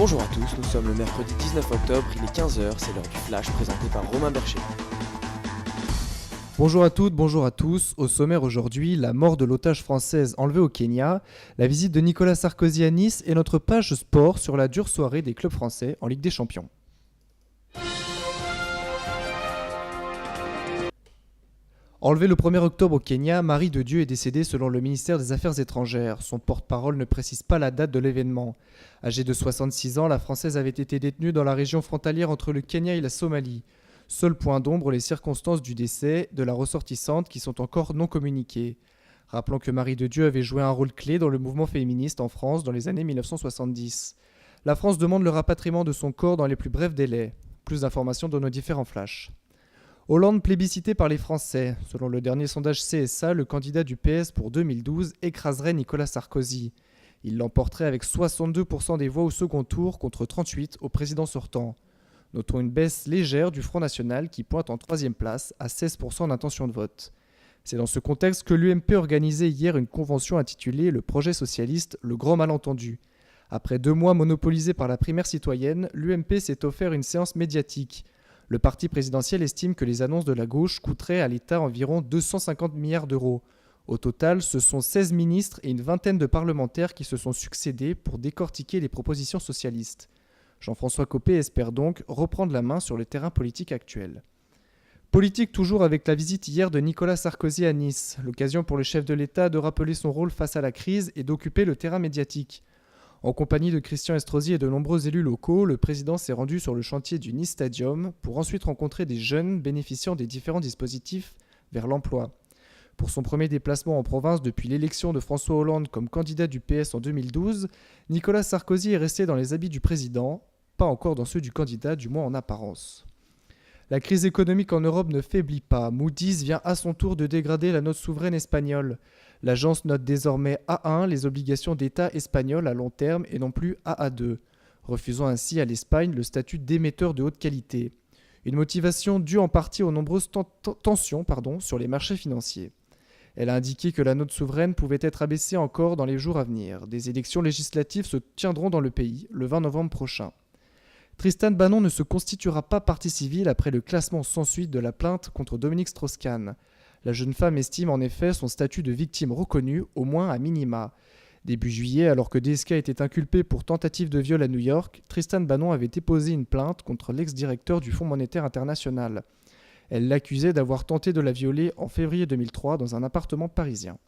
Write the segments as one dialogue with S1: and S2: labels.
S1: Bonjour à tous, nous sommes le mercredi 19 octobre, il est 15h, c'est l'heure du flash présenté par Romain Bercher.
S2: Bonjour à toutes, bonjour à tous. Au sommaire aujourd'hui, la mort de l'otage française enlevée au Kenya, la visite de Nicolas Sarkozy à Nice et notre page sport sur la dure soirée des clubs français en Ligue des Champions. Enlevé le 1er octobre au Kenya, Marie de Dieu est décédée selon le ministère des Affaires étrangères. Son porte-parole ne précise pas la date de l'événement. Âgée de 66 ans, la Française avait été détenue dans la région frontalière entre le Kenya et la Somalie. Seul point d'ombre, les circonstances du décès de la ressortissante qui sont encore non communiquées. Rappelons que Marie de Dieu avait joué un rôle clé dans le mouvement féministe en France dans les années 1970. La France demande le rapatriement de son corps dans les plus brefs délais. Plus d'informations dans nos différents flashs. Hollande plébiscité par les Français. Selon le dernier sondage CSA, le candidat du PS pour 2012 écraserait Nicolas Sarkozy. Il l'emporterait avec 62% des voix au second tour contre 38% au président sortant. Notons une baisse légère du Front National qui pointe en troisième place à 16% d'intention de vote. C'est dans ce contexte que l'UMP organisait hier une convention intitulée « Le projet socialiste, le grand malentendu ». Après 2 mois monopolisés par la primaire citoyenne, l'UMP s'est offert une séance médiatique. Le parti présidentiel estime que les annonces de la gauche coûteraient à l'État environ 250 milliards d'euros. Au total, ce sont 16 ministres et une vingtaine de parlementaires qui se sont succédés pour décortiquer les propositions socialistes. Jean-François Copé espère donc reprendre la main sur le terrain politique actuel. Politique toujours avec la visite hier de Nicolas Sarkozy à Nice, l'occasion pour le chef de l'État de rappeler son rôle face à la crise et d'occuper le terrain médiatique. En compagnie de Christian Estrosi et de nombreux élus locaux, le président s'est rendu sur le chantier du Nice Stadium pour ensuite rencontrer des jeunes bénéficiant des différents dispositifs vers l'emploi. Pour son premier déplacement en province depuis l'élection de François Hollande comme candidat du PS en 2012, Nicolas Sarkozy est resté dans les habits du président, pas encore dans ceux du candidat, du moins en apparence. La crise économique en Europe ne faiblit pas. Moody's vient à son tour de dégrader la note souveraine espagnole. L'agence note désormais A1 les obligations d'État espagnoles à long terme et non plus AA2, refusant ainsi à l'Espagne le statut d'émetteur de haute qualité. Une motivation due en partie aux nombreuses tensions sur les marchés financiers. Elle a indiqué que la note souveraine pouvait être abaissée encore dans les jours à venir. Des élections législatives se tiendront dans le pays le 20 novembre prochain. Tristan Banon ne se constituera pas partie civile après le classement sans suite de la plainte contre Dominique Strauss-Kahn. La jeune femme estime en effet son statut de victime reconnu, au moins à minima. Début juillet, alors que DSK était inculpé pour tentative de viol à New York, Tristan Banon avait déposé une plainte contre l'ex-directeur du Fonds monétaire international. Elle l'accusait d'avoir tenté de la violer en février 2003 dans un appartement parisien.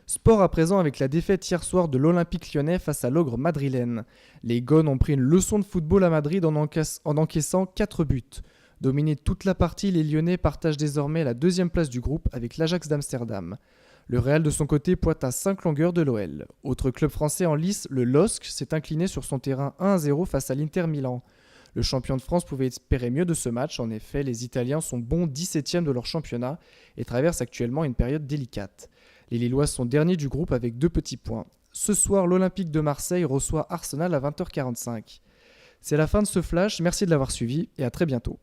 S2: Sport à présent avec la défaite hier soir de l'Olympique lyonnais face à l'ogre madrilène. Les Gones ont pris une leçon de football à Madrid en encaissant 4 buts. Dominés toute la partie, les Lyonnais partagent désormais la 2e place du groupe avec l'Ajax d'Amsterdam. Le Real de son côté pointe à 5 longueurs de l'OL. Autre club français en lice, le LOSC s'est incliné sur son terrain 1-0 face à l'Inter Milan. Le champion de France pouvait espérer mieux de ce match. En effet, les Italiens sont bons 17e de leur championnat et traversent actuellement une période délicate. Les Lillois sont derniers du groupe avec 2 petits points. Ce soir, l'Olympique de Marseille reçoit Arsenal à 20h45. C'est la fin de ce flash, merci de l'avoir suivi et à très bientôt.